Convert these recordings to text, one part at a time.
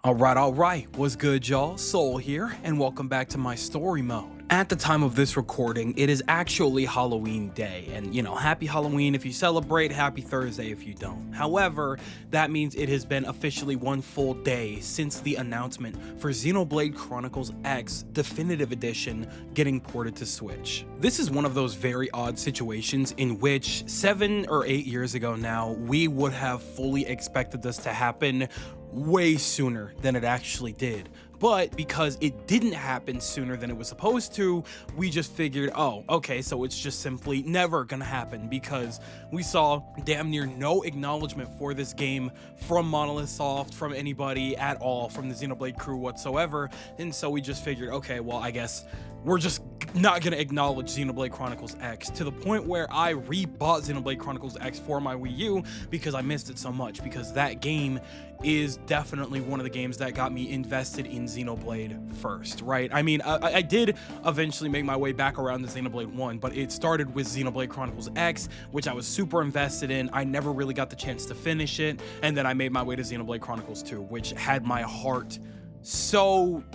Alright, what's good y'all? Soul here, and welcome back to my story mode. At the time of this recording, it is actually Halloween day, and happy Halloween if you celebrate, happy Thursday if you don't. However, that means it has been officially one full day since the announcement for Xenoblade Chronicles X Definitive Edition getting ported to Switch. This is one of those very odd situations in which 7 or 8 years ago now, we would have fully expected this to happen way sooner than it actually did. But because it didn't happen sooner than it was supposed to, we just figured, oh, okay, so it's just simply never gonna happen, because we saw damn near no acknowledgement for this game from Monolith Soft, from anybody at all, from the Xenoblade crew whatsoever. And so we just figured, okay, well, I guess we're just not gonna acknowledge Xenoblade Chronicles X, to the point where I rebought Xenoblade Chronicles X for my Wii U because I missed it so much, because that game is definitely one of the games that got me invested in Xenoblade first, right? I mean, I did eventually make my way back around to Xenoblade 1, but it started with Xenoblade Chronicles X, which I was super invested in. I never really got the chance to finish it, and then I made my way to Xenoblade Chronicles 2, which had my heart so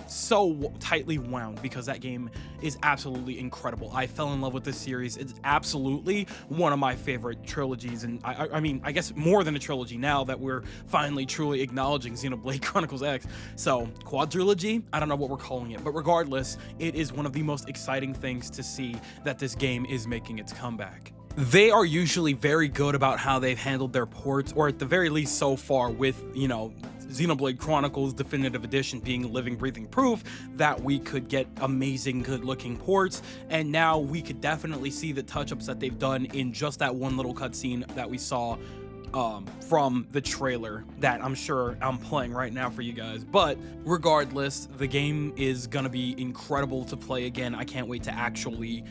tightly wound, because that game is absolutely incredible. I fell in love with this series. It's absolutely one of my favorite trilogies, and I mean, I guess more than a trilogy now that we're finally truly acknowledging Xenoblade Chronicles X. So quadrilogy, I don't know what we're calling it, but regardless, it is one of the most exciting things to see that this game is making its comeback. They are usually very good about how they've handled their ports, or at the very least so far, with, Xenoblade Chronicles Definitive Edition being living, breathing proof that we could get amazing, good-looking ports. And now we could definitely see the touch-ups that they've done in just that one little cutscene that we saw from the trailer that I'm sure I'm playing right now for you guys. But regardless, the game is gonna be incredible to play again. I can't wait to actually,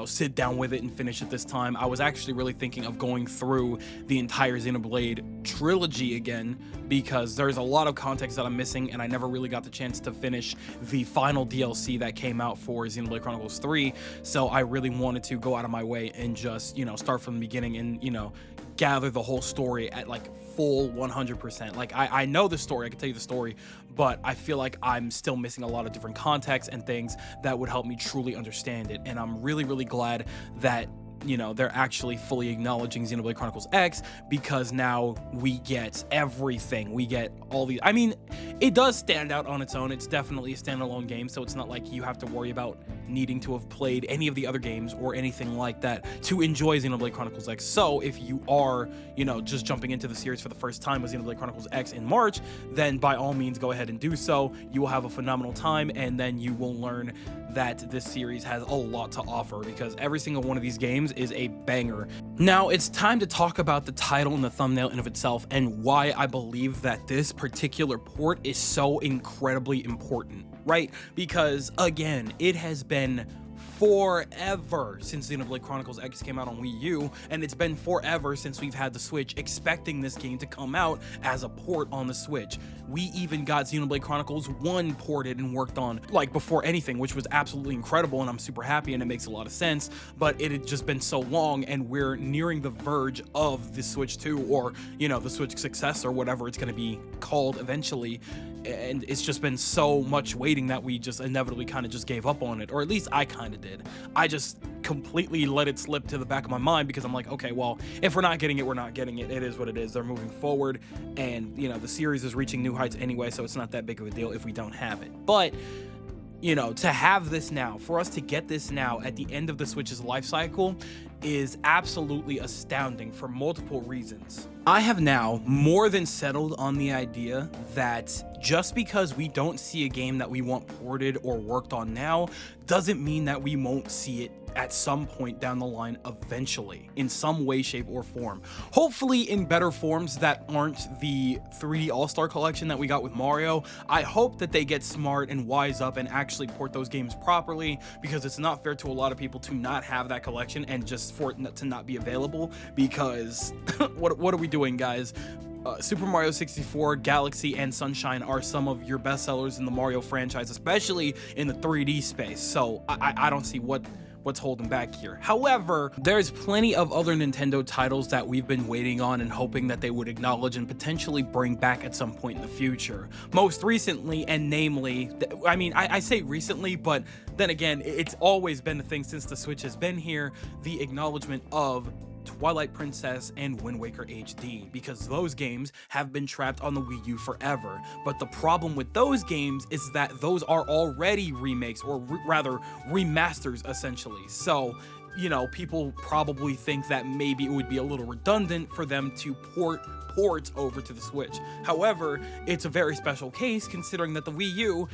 sit down with it and finish it this time. I was actually really thinking of going through the entire Xenoblade trilogy again, because there's a lot of context that I'm missing, and I never really got the chance to finish the final DLC that came out for Xenoblade Chronicles 3. So I really wanted to go out of my way and just, start from the beginning and, gather the whole story at like full 100%. Like I know the story, I can tell you the story, but I feel like I'm still missing a lot of different context and things that would help me truly understand it. And I'm really glad that they're actually fully acknowledging Xenoblade Chronicles X, because now we get everything. We get all these. I mean, it does stand out on its own. It's definitely a standalone game, so it's not like you have to worry about needing to have played any of the other games or anything like that to enjoy Xenoblade Chronicles X. So if you are, just jumping into the series for the first time with Xenoblade Chronicles X in March, then by all means go ahead and do so. You will have a phenomenal time, and then you will learn that this series has a lot to offer, because every single one of these games is a banger. Now it's time to talk about the title and the thumbnail in of itself, and why I believe that this particular port is so incredibly important, right? Because again, it has been forever since Xenoblade Chronicles X came out on Wii U, and it's been forever since we've had the Switch expecting this game to come out as a port on the Switch. We even got Xenoblade Chronicles 1 ported and worked on like before anything, which was absolutely incredible, and I'm super happy, and it makes a lot of sense. But it had just been so long, and we're nearing the verge of the Switch 2, or the Switch successor, whatever it's going to be called eventually. And it's just been so much waiting that we just inevitably kind of just gave up on it, or at least I kind of did. I just completely let it slip to the back of my mind, because I'm like, okay, well, if we're not getting it, we're not getting it. It is what it is. They're moving forward, and the series is reaching new heights anyway, so it's not that big of a deal if we don't have it. But to have this now, for us to get this now at the end of the Switch's life cycle, is absolutely astounding for multiple reasons. I have now more than settled on the idea that just because we don't see a game that we want ported or worked on now, doesn't mean that we won't see it at some point down the line eventually, in some way, shape, or form. Hopefully in better forms that aren't the 3D All-Star Collection that we got with Mario. I hope that they get smart and wise up and actually port those games properly, because it's not fair to a lot of people to not have that collection and just for it to not be available, because what are we doing, guys? Super Mario 64, Galaxy, and Sunshine are some of your best sellers in the Mario franchise, especially in the 3D space. So I don't see what what's holding back here. However, there's plenty of other Nintendo titles that we've been waiting on and hoping that they would acknowledge and potentially bring back at some point in the future. Most recently, and namely, I mean, I say recently, but then again, it's always been a thing since the Switch has been here, the acknowledgement of Twilight Princess and Wind Waker HD, because those games have been trapped on the Wii U forever. But the problem with those games is that those are already remakes, or rather remasters essentially. So, you know, people probably think that maybe it would be a little redundant for them to port over to the Switch. However, it's a very special case considering that the Wii U,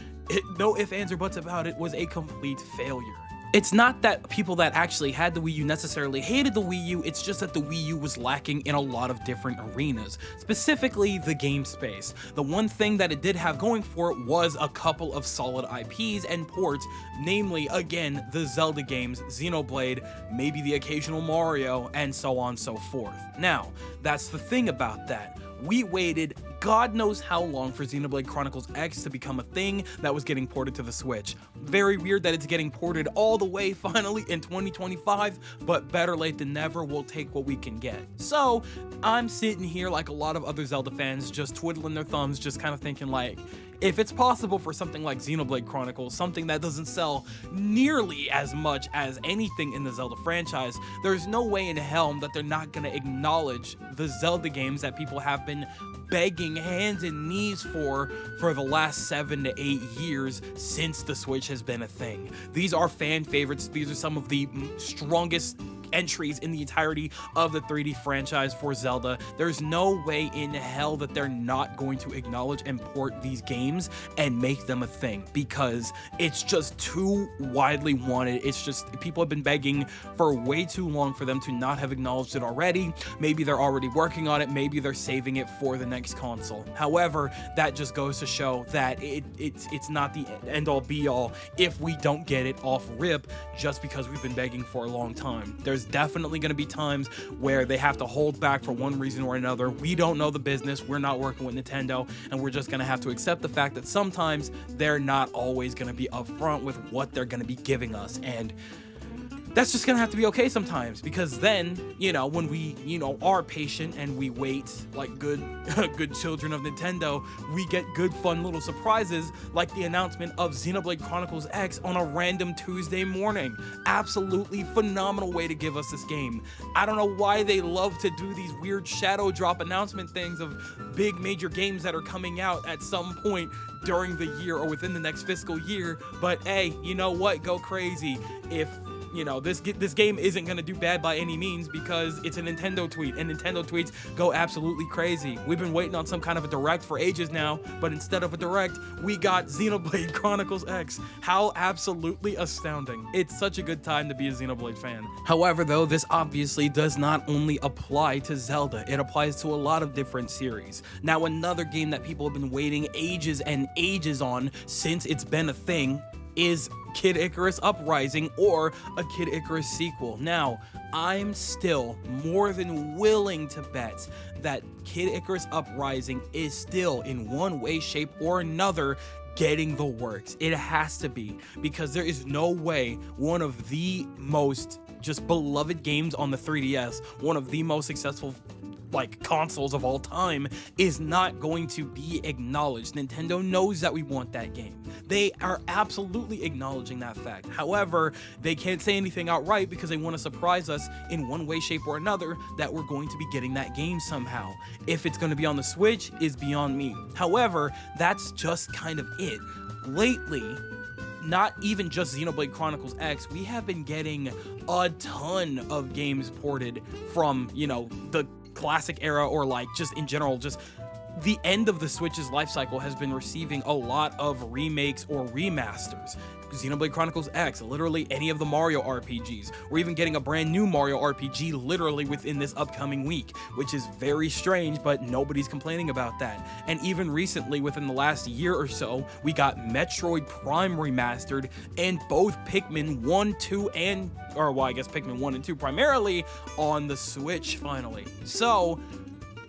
no ifs, ands, or buts about it, was a complete failure. It's not that people that actually had the Wii U necessarily hated the Wii U, it's just that the Wii U was lacking in a lot of different arenas, specifically the game space. The one thing that it did have going for it was a couple of solid IPs and ports, namely, again, the Zelda games, Xenoblade, maybe the occasional Mario, and so on and so forth. Now, that's the thing about that. We waited God knows how long for Xenoblade Chronicles X to become a thing that was getting ported to the Switch. Very weird that it's getting ported all the way finally in 2025, but better late than never. We'll take what we can get. So I'm sitting here like a lot of other Zelda fans, just twiddling their thumbs, just kind of thinking like, if it's possible for something like Xenoblade Chronicles, something that doesn't sell nearly as much as anything in the Zelda franchise, there's no way in hell that they're not going to acknowledge the Zelda games that people have been begging hands and knees for the last 7 to 8 years since the Switch has been a thing. These are fan favorites. These are some of the strongest entries in the entirety of the 3D franchise for Zelda. There's no way in hell that they're not going to acknowledge and port these games and make them a thing, because it's just too widely wanted. It's just, people have been begging for way too long for them to not have acknowledged it already. Maybe they're already working on it, maybe they're saving it for the next console. However, that just goes to show that it's not the end-all be-all if we don't get it off rip just because we've been begging for a long time. There's definitely going to be times where they have to hold back for one reason or another. We don't know the business. We're not working with Nintendo, and we're just going to have to accept the fact that sometimes they're not always going to be upfront with what they're going to be giving us, and that's just gonna have to be okay sometimes, because then, you know, when we, you know, are patient and we wait like good children of Nintendo, we get good fun little surprises like the announcement of Xenoblade Chronicles X on a random Tuesday morning. Absolutely phenomenal way to give us this game. I don't know why they love to do these weird shadow drop announcement things of big major games that are coming out at some point during the year or within the next fiscal year, but hey, you know what, go crazy. If you know, this game isn't going to do bad by any means because it's a Nintendo tweet, and Nintendo tweets go absolutely crazy. We've been waiting on some kind of a direct for ages now, but instead of a direct, we got Xenoblade Chronicles X. How absolutely astounding. It's such a good time to be a Xenoblade fan. However, though, this obviously does not only apply to Zelda, it applies to a lot of different series. Now, another game that people have been waiting ages and ages on since it's been a thing is Kid Icarus Uprising, or a Kid Icarus sequel. Now, I'm still more than willing to bet that Kid Icarus Uprising is still in one way, shape, or another getting the works. It has to be, because there is no way one of the most just beloved games on the 3DS, one of the most successful like consoles of all time, is not going to be acknowledged. Nintendo knows that we want that game. They are absolutely acknowledging that fact. However, they can't say anything outright because they want to surprise us in one way, shape, or another that we're going to be getting that game somehow. If it's going to be on the Switch is beyond me. However, that's just kind of it. Lately, not even just Xenoblade Chronicles X, we have been getting a ton of games ported from, you know, the classic era, or like just in general, just the end of the Switch's life cycle has been receiving a lot of remakes or remasters. Xenoblade Chronicles X, literally any of the Mario RPGs. We're even getting a brand new Mario RPG literally within this upcoming week, which is very strange, but nobody's complaining about that. And even recently, within the last year or so, we got Metroid Prime remastered, and both Pikmin 1, 2, and, or well, I guess Pikmin 1 and 2 primarily on the Switch finally. So,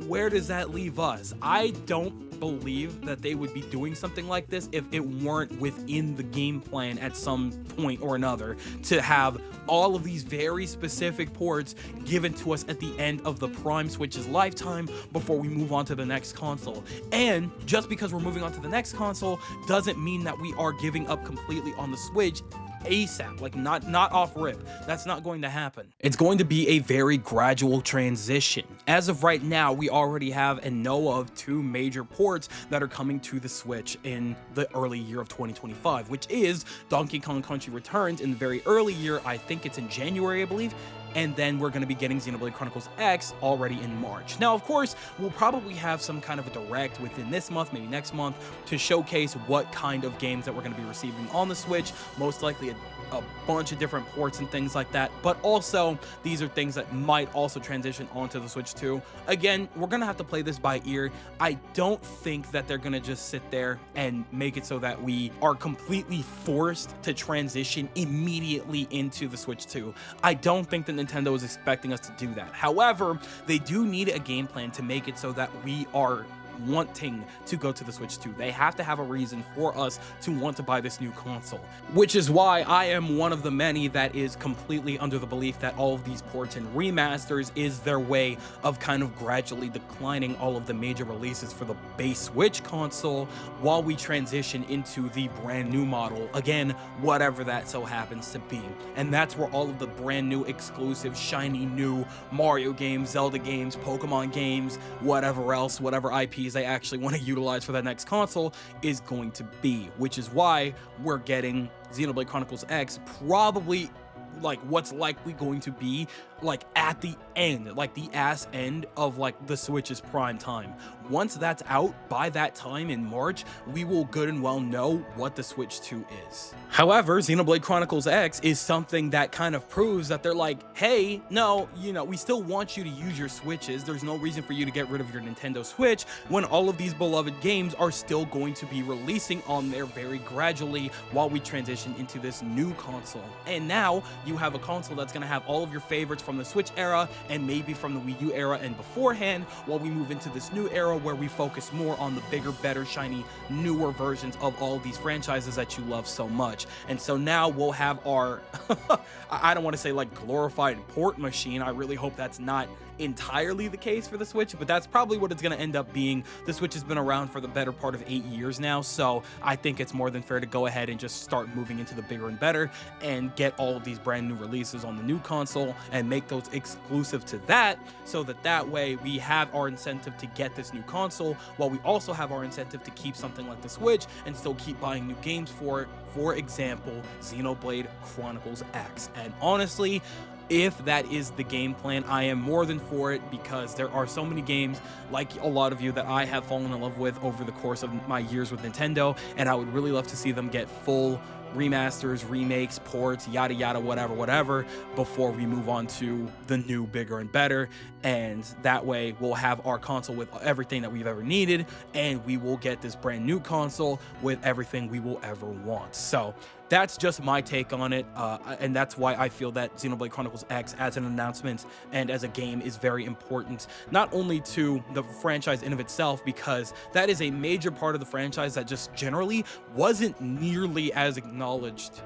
where does that leave us? I don't believe that they would be doing something like this if it weren't within the game plan at some point or another to have all of these very specific ports given to us at the end of the Prime Switch's lifetime before we move on to the next console. And just because we're moving on to the next console doesn't mean that we are giving up completely on the Switch ASAP, like not off rip. That's not going to happen. It's going to be a very gradual transition. As of right now, we already have and know of 2 major ports that are coming to the Switch in the early year of 2025, which is Donkey Kong Country Returns in the very early year. I think it's in January, I believe. And then we're going to be getting Xenoblade Chronicles X already in March. Now, of course, we'll probably have some kind of a direct within this month, maybe next month, to showcase what kind of games that we're going to be receiving on the Switch. Most likely a bunch of different ports and things like that, but also these are things that might also transition onto the Switch too. Again, we're gonna have to play this by ear. I don't think that they're gonna just sit there and make it so that we are completely forced to transition immediately into the Switch 2. I don't think that Nintendo is expecting us to do that. However, they do need a game plan to make it so that we are wanting to go to the Switch 2. They have to have a reason for us to want to buy this new console, which is why I am one of the many that is completely under the belief that all of these ports and remasters is their way of kind of gradually declining all of the major releases for the base Switch console while we transition into the brand new model, again, whatever that so happens to be. And that's where all of the brand new exclusive shiny new Mario games, Zelda games, Pokemon games, whatever else, whatever IPs they actually want to utilize for that next console is going to be, which is why we're getting Xenoblade Chronicles X probably like what's likely going to be like at the end, like the ass end of like the Switch's prime time. Once that's out, by that time in March, we will good and well know what the Switch 2 is. However, Xenoblade Chronicles X is something that kind of proves that they're like, hey, no, you know, we still want you to use your Switches. There's no reason for you to get rid of your Nintendo Switch when all of these beloved games are still going to be releasing on there very gradually while we transition into this new console. And now you have a console that's going to have all of your favorites from the Switch era and maybe from the Wii U era and beforehand, while we move into this new era where we focus more on the bigger, better, shiny, newer versions of all of these franchises that you love so much. And so now we'll have our, I don't want to say like glorified port machine. I really hope that's not entirely the case for the Switch, but that's probably what it's going to end up being. The Switch has been around for the better part of 8 years now, so I think it's more than fair to go ahead and just start moving into the bigger and better and get all of these brand new releases on the new console and make those exclusive to that, so that that way we have our incentive to get this new console while we also have our incentive to keep something like the Switch and still keep buying new games for it. For example, Xenoblade Chronicles X. And honestly, if that is the game plan, I am more than for it, because there are so many games, like a lot of you, that I have fallen in love with over the course of my years with Nintendo, and I would really love to see them get full remasters, remakes, ports, yada yada, whatever, before we move on to the new, bigger and better. And that way we'll have our console with everything that we've ever needed, and we will get this brand new console with everything we will ever want. So that's just my take on it, and that's why I feel that Xenoblade Chronicles X as an announcement and as a game is very important, not only to the franchise in of itself, because that is a major part of the franchise that just generally wasn't nearly as acknowledged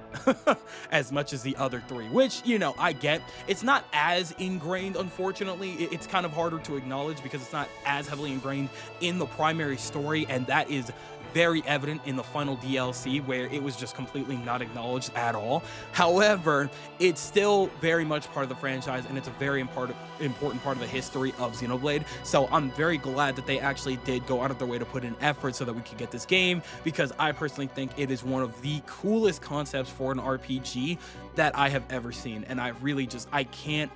as much as the other 3, which, you know, I get. It's not as ingrained, unfortunately. It's kind of harder to acknowledge because it's not as heavily ingrained in the primary story, and that is very evident in the final DLC, where it was just completely not acknowledged at all. However, it's still very much part of the franchise, and it's a very important part of the history of Xenoblade. So I'm very glad that they actually did go out of their way to put in effort so that we could get this game, because I personally think it is one of the coolest concepts for an RPG that I have ever seen. And I really just, I cannot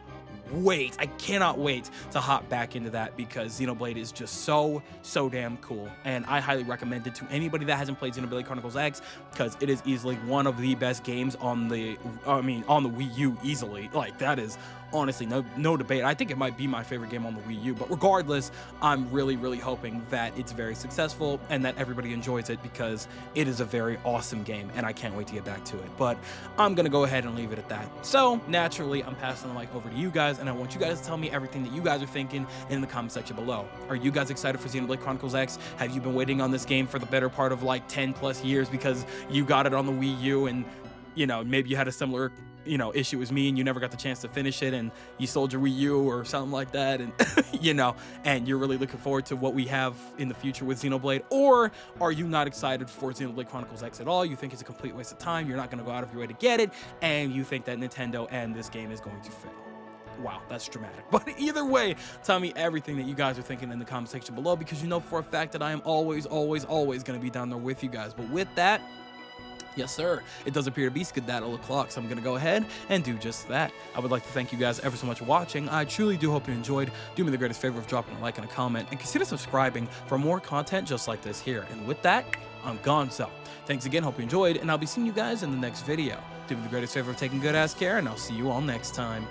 wait to hop back into that, because Xenoblade is just so damn cool, and I highly recommend it to anybody that hasn't played Xenoblade Chronicles X, because it is easily one of the best games on the Wii U, easily. Like, that is honestly, no debate. I think it might be my favorite game on the Wii U, but regardless, I'm really hoping that it's very successful and that everybody enjoys it, because it is a very awesome game and I can't wait to get back to it. But I'm gonna go ahead and leave it at that. So naturally, I'm passing the mic over to you guys, and I want you guys to tell me everything that you guys are thinking in the comment section below. Are you guys excited for Xenoblade Chronicles X? Have you been waiting on this game for the better part of like 10 plus years because you got it on the Wii U, and maybe you had a similar issue as me and you never got the chance to finish it, and you sold your Wii U or something like that, and and you're really looking forward to what we have in the future with Xenoblade? Or are you not excited for Xenoblade Chronicles X at all? You think it's a complete waste of time, you're not going to go out of your way to get it, and you think that Nintendo and this game is going to fail? Wow, that's dramatic. But either way, tell me everything that you guys are thinking in the comment section below, because you know for a fact that I am always going to be down there with you guys. But with that, yes, sir, it does appear to be skedaddle o'clock, so I'm going to go ahead and do just that. I would like to thank you guys ever so much for watching. I truly do hope you enjoyed. Do me the greatest favor of dropping a like and a comment, and consider subscribing for more content just like this here. And with that, I'm gone. So thanks again, hope you enjoyed, and I'll be seeing you guys in the next video. Do me the greatest favor of taking good ass care, and I'll see you all next time.